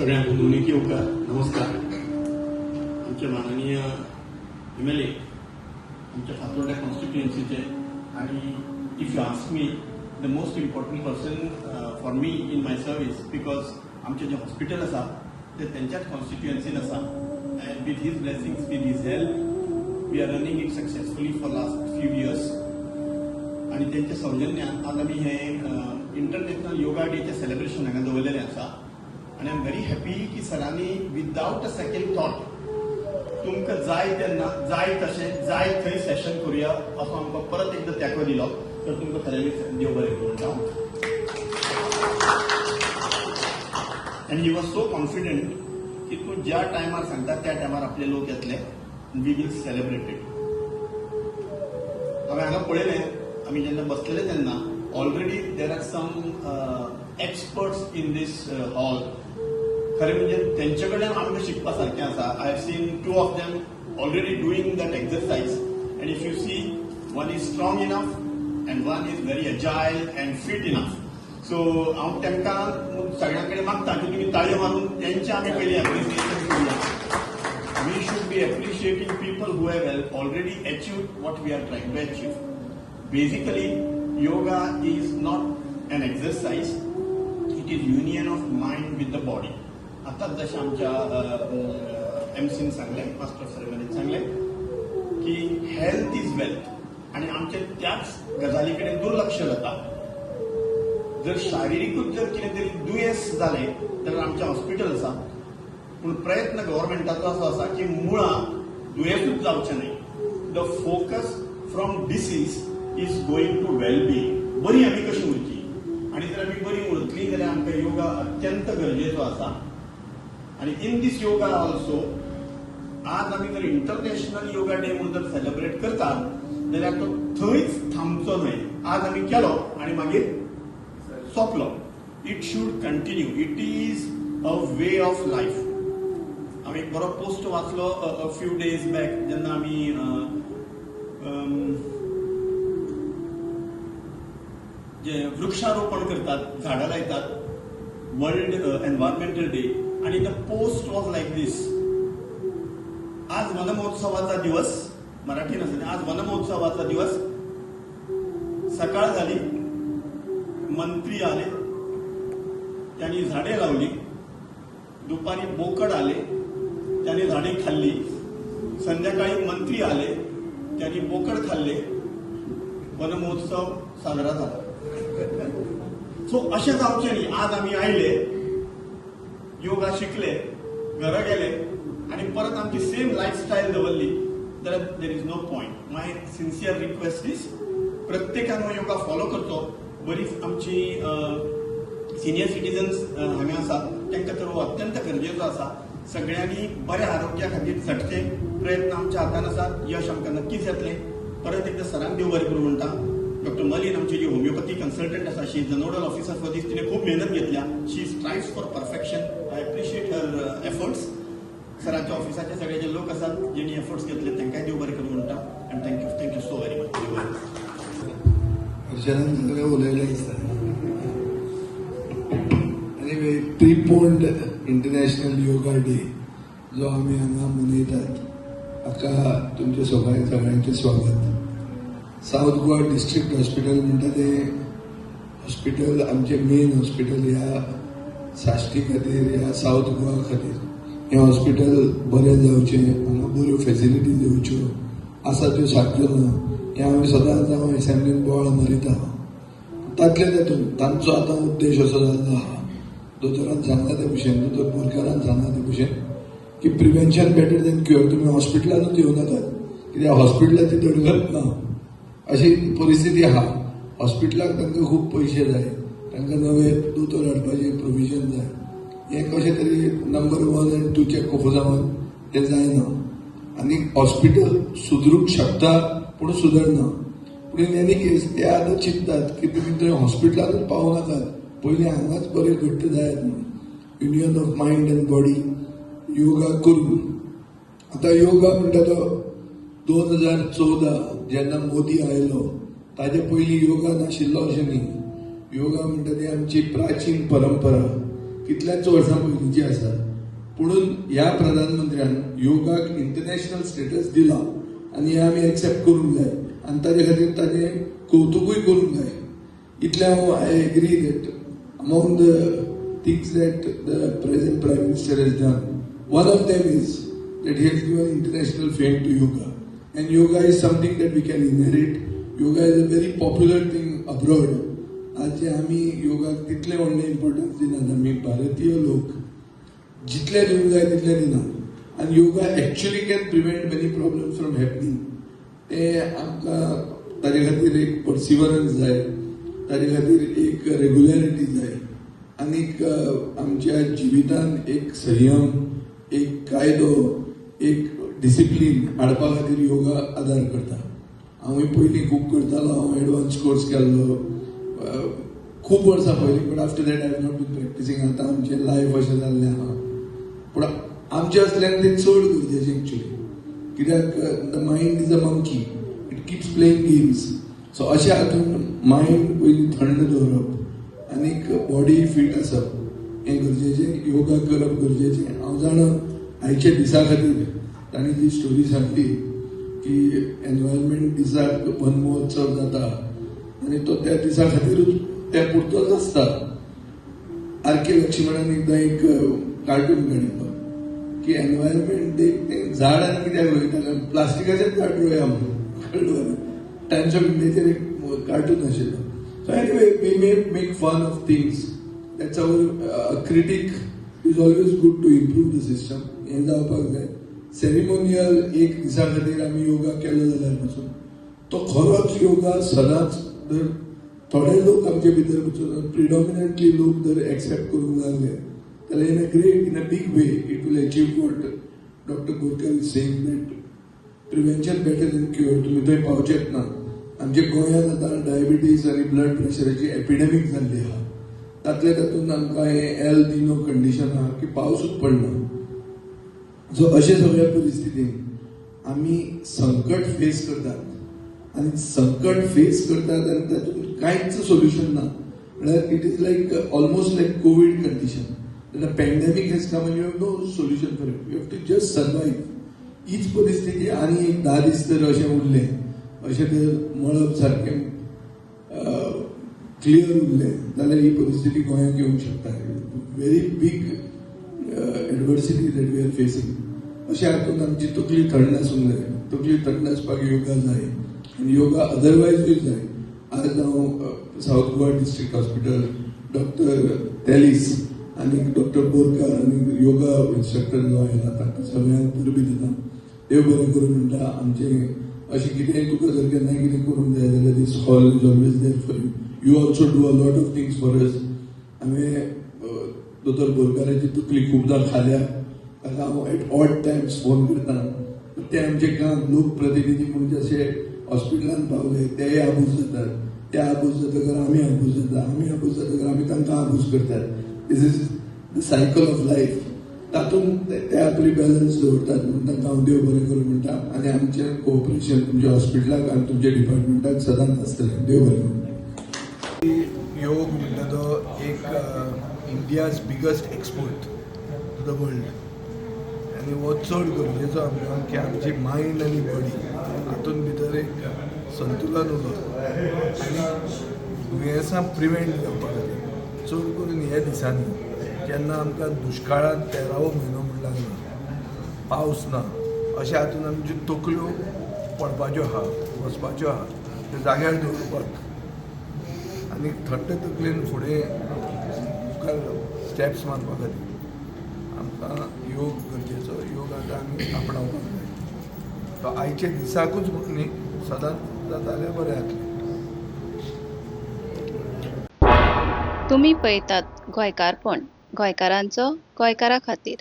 सगळ्यांना दोन्ही येवकार नमस्कार. आमचे माननीय MLA आमच्या फातोर्डा कॉन्स्टिट्युएन्सीचे आणि if you ask me the most important person for me in my service because आमचे जे हॉस्पिटल आसा ते त्यांच्याच कॉन्स्टिट्युएन्सीन आसा and with his blessings with his help we are running it successfully for last few years. आणि त्यांच्या सौजन्यान आज आम्ही हे इंटरनॅशनल योगा डेचे सेलिब्रेशन हांगा दवरलेले आसा. आणि आय एम व्हेरी हॅपी की सरांनी विदाउट अ सेकंड थॉट तुमकां जाय तेन्ना जाय तशें जाय थंय सेशन करुया असो आमकां परत एकदा तेंको दिलो. तर तुमकां खऱ्यांनीच देव बरें करूं म्हणटा. And he was so confident की तूं ज्या टायमार सांगता त्या टायमार आपले लोक येतले. We will celebrate it. हांवें हांगा पळयलें आमी जेन्ना बसलेले तेन्ना already there are some experts in this hall. खरें म्हणजे तेंचे कडल्यान आमकां शिकपा सारकें आसा. I have seen 2 of them already doing that exercise and if you see one is strong enough and one is very agile and fit enough. So हांव तांकां सगळ्यां कडेन मागता की तुमी ताळयो मारून तेंचे आमी पयलीं एप्रिसिएशन करुया. We should be appreciating people who have already achieved what we are trying to achieve. Basically yoga is not an exercise, it is union of mind with the body. आताच जशें आमच्या MCन सांगलें, मास्टर सेरेमनीन सांगलें की हेल्थ इज वेल्थ. आणि आमचे त्याच गजाली कडेन दुर्लक्ष जाता. जर शारिरीकूच जर कितें तरी दुयेंस जालें जाल्यार आमचें हॉस्पिटल आसा. पूण प्रयत्न गव्हर्मेंटाचो असो आसा की मुळां दुयेंसूच जावचें न्हय. The focus from disease is going to well being. बरी आमी कशी उरची आणि जर आमी बरी उरतली जाल्यार आमकां योगा अत्यंत गरजेचो आसा. आणि इन दीस योगा ऑल्सो आज आमी जर इंटरनॅशनल योगा डे म्हणून जर सेलिब्रेट करतात जाल्यार तो थंयच थांबचो न्हय. आज आमी केलो आणि मागीर सोंपलो. It should continue. It is a way of life. हांवें एक बरो पोस्ट वाचलो अ फ्यू डेज बॅक जेन्ना आमी जे वृक्षारोपण करतात, झाडां लायतात, वर्ल्ड एन्व्हायरमेंटल डे. आणि द पोस्ट वॉज लाईक दिस. आज वनमहोत्सवाचा दिवस, मराठी नसते, आज वनमहोत्सवाचा दिवस. सकाळ झाली, मंत्री आले, त्यांनी झाडे लावली. दुपारी बोकड आले, त्यांनी झाडे खाल्ली. संध्याकाळी मंत्री आले, त्यांनी बोकड खाल्ले. वनमहोत्सव साजरा झाला. सो अशें जावचें न्ही. आज आमी आयले, योगा शिकले, घरा गेले आणि परत आमची सेम लायफस्टायल दवरली जाल्यार there is no point. My sincere request is प्रत्येकान हो योगा फॉलो करचो. बरीच आमची सिनियर सिटीजन्स हांगा आसात तांकां तर हो अत्यंत गरजेचो आसा. सगळ्यांनी बऱ्या आरोग्या खातीर झटचे प्रयत्न आमच्या हातान आसात. यश आमकां नक्कीच येतलें. परत एकदा सरांक देव बरें करूं म्हणटा. डॉक्टर मलिन आमची जी होमिओपॅथी कन्सल्टंट आसा, she is the nodal officer for this. तिने खूप मेहनत घेतल्या. She strives for perfection. I appreciate her efforts. सरांच्या ऑफिसाचे सगळे जे लोक आसात जेणी एफर्ट्स घेतले तांकांय देव बरें करूं म्हणटा. And thank you so very much. हर्षदान सगळें उलयलें दिसता. Anyway preponed international yoga day जो आमी हांगा मनयतात, हाका तुमचे सगळ्यांचे स्वागत. साऊथ गोवा डिस्ट्रिक्ट हॉस्पिटल म्हणटा तें हॉस्पिटल आमचें मेन हॉस्पिटल ह्या साश्टी खातीर, ह्या साऊथ गोवा खातीर. हें हॉस्पिटल बरें जावचें, हांगा बऱ्यो फॅसिलिटीज येवच्यो आसा त्यो सारक्यो ना हें हांवें सदांच हांव एसेंब्लीन बोवाळ मारिता. तातले तातूंत तांचो आतां उद्देश असो जाल्लो आहा, दोतोरान सांगला ते भशेन, दोतोर बोरकारान सांगला ते भशेन की प्रिव्हेन्शन बेटर दॅन क्युअर. तुमी हॉस्पिटलानूच येवं नाकात कित्याक हॉस्पिटलाची दडगत ना अशी परिस्थिती आहा. हॉस्पिटलाक तांकां खूब पयशे जाय, तांकां नवे दोतोर हाडपाचें प्रोविजन जाय. हें कशें तरी नंबर 1 आनी 2 कॉफ जावन तें जायना. आनी हॉस्पिटल सुदरूंक शकता पूण सुदरना. पूण इन एनी केस ते आतां चिंततात की तुमी थंय हॉस्पिटलानूच पावूं नाकात, पयलीं हांगाच बरें घट्ट जायात म्हणून. Union of mind and body yoga करून. आतां योगा म्हणटा तो 2014 जेन्ना मोदी आयलो ताजे पयलीं योगा नाशिल्लो अशें न्ही. योगा म्हणटा ती आमची प्राचीन परंपरा. कितल्याच वर्सां पयलींची आसा, पुणून ह्या प्रधानमंत्र्यान योगाक इंटरनॅशनल स्टेटस दिला आनी हें आमी एक्सेप्ट करूंक जाय आनी ताजे खातीर ताजें कौतुकूय करूंक जाय. इतले हांव I agree that among the things that the present prime minister has done, one of them is that he has given international fame to yoga, and yoga is something that we can inherit. Yoga is a very popular thing abroad. आज आमी योगाक तितले व्हडले importance दिनात, आमी भारतीय लोक जितले दिवंक जाय तितले दिनात, आनी yoga actually can prevent many problems from happening. ते आमकां ताजे खातीर एक पर्सिवरन्स जाय, ताजे खातीर एक रेग्युलॅरिटी जाय, आनीक आमच्या जिवितान एक संयम, एक कायदो, एक डिसिप्लीन हाडपा खातीर योगा आदार करता. हांवूय पयलीं खूब करतालो, हांव एडवान्स कोर्स केल्लो खूब वर्सां पयलीं, but after that I have not been practicing. आतां आमचें लायफ अशें जाल्लें आहा, पूण आमचें असल्यान तें चड गरजेचें एक्चुअली, कित्याक the mind is a monkey, it keeps playing games. So अशें हातूंत मायंड पयलीं थंड दवरप आनीक बॉडी फीट आसप हें गरजेचें, योगा करप गरजेचें. हांव जाणा आयच्या दिसा खातीर तांणी जी स्टोरी सांगली की एनवायरमेंट दिसाक वन महोत्सव जाता आनी तो त्या दिसा खातीरूच त्या पुरतोच आसता. आर.के. लक्ष्मणान एकदां एक कार्टून काडिल्लो की एनवायरमेंट तें झाड आनी कित्याक रोयता, प्लास्टिकाचेच झाड रोया म्हणून, कळ्ळें. टायम्स ऑफ इंडियाचेर एक कार्टून आशिल्लो. So anyway we may make fun of things. That's our critique is always good to improve the system. हें जावपाक जाय. सेरिमोनियल एक दिसा खातीर आमी योगा केलो जाल्यार पासून तो खरोच योगा सदांच जर थोडे लोक आमचे भितर वचून प्रिडॉमिनंटली लोक जर एक्सेप्ट करूंक लागले जाल्यार in a big way it will achieve what doctor Borkar is saying that prevention better than cure. तुमी थंय पावचेच ना. आमच्या गोंयांत आतां डायबिटीज आनी ब्लड प्रेशराची एपिडेमीक जाल्ली आहा. तातूंत आमकां हें एल निनो कंडिशन आहा की पावसूच पडना. सो अशे सगळ्या परिस्थितींत आमी संकट फेस करतात आनी संकट फेस करतात आनी तातूंत कांयच सोल्युशन ना. म्हळ्यार it is like almost like COVID condition. Pandemic has come and you have no solution for it. You have to just survive. हीच परिस्थिती आनी एक 10 दीस तर अशें उरलें, अशें तर मळब सारकें क्लियर उरलें जाल्यार ही परिस्थिती गोंयांत येवंक शकता. Very big adversity that we are facing. अशा हातूंत आमची तकली थंड आसूंक जाय. तकली थंड आसपाक योगा जाय आनी योगा अदरवायजूय जाय. आज हांव south Goa district hospital doctor Telis आनी डॉक्टर बोरकार आनी योगा इन्स्ट्रक्टर जो आयला ताका सगळ्यांक परबी दिता. देव बरें करूं म्हणटा. आमचें अशें कितेंय तुका जर केन्ना कितें करूंक जाय जाल्यार this hall is always there for you. You also do a lot of things for us. हांवें दोतोर बोरकाराची तकली खूबदां खाल्या. ताका हांव एट ऑड टायम्स फोन करता. ते आमचे काम लोकप्रतिनिधी म्हणजे अशे हॉस्पिटलांत पावले तेय आबूज जातात, ते आबूज जातकर आमी आबूज जाता, आमी आबूज जातकर आमी तांकां आबूज करतात. This is the cycle of life. तातूंत ते आपली बॅलन्स दवरतात म्हणून तांकां हांव देव बरें करूं म्हणटा. आनी आमचें कोऑपरेशन तुमच्या हॉस्पिटलाक आनी तुमच्या डिपार्टमेंटाक सदांच आसतलें. देव बरें करूं. योग म्हणटा तो एक India's biggest export to the world आनी हो चड गरजेचो आमकां की आमची मायंड आनी बॉडी हातूंत भितर एक संतुलन उरप आनी दुयेंसां प्रिवेंट जावपा खातीर. चड करून ह्या दिसांनी जेन्ना आमकां दुश्काळांत 13वो म्हयनो म्हण लागला, पावस ना, अशा हातूंत आमच्यो तकल्यो पडपाच्यो आहा, वचपाच्यो आहा, त्यो जाग्यार दवरपाक आनी थंड तकलेन फुडें मुखार स्टेप्स मारपा खातीर आमकां योग गरजेचो. योग आतां आमी आपणावपाक जाय. तो आयच्या दिसाकूच म्हणून न्ही, सदांच जाता जाल्यार बरें जातलें. तुम्ही पळयतात गोंयकारपण, गोंयकारांचो गोंयकारा खातीर.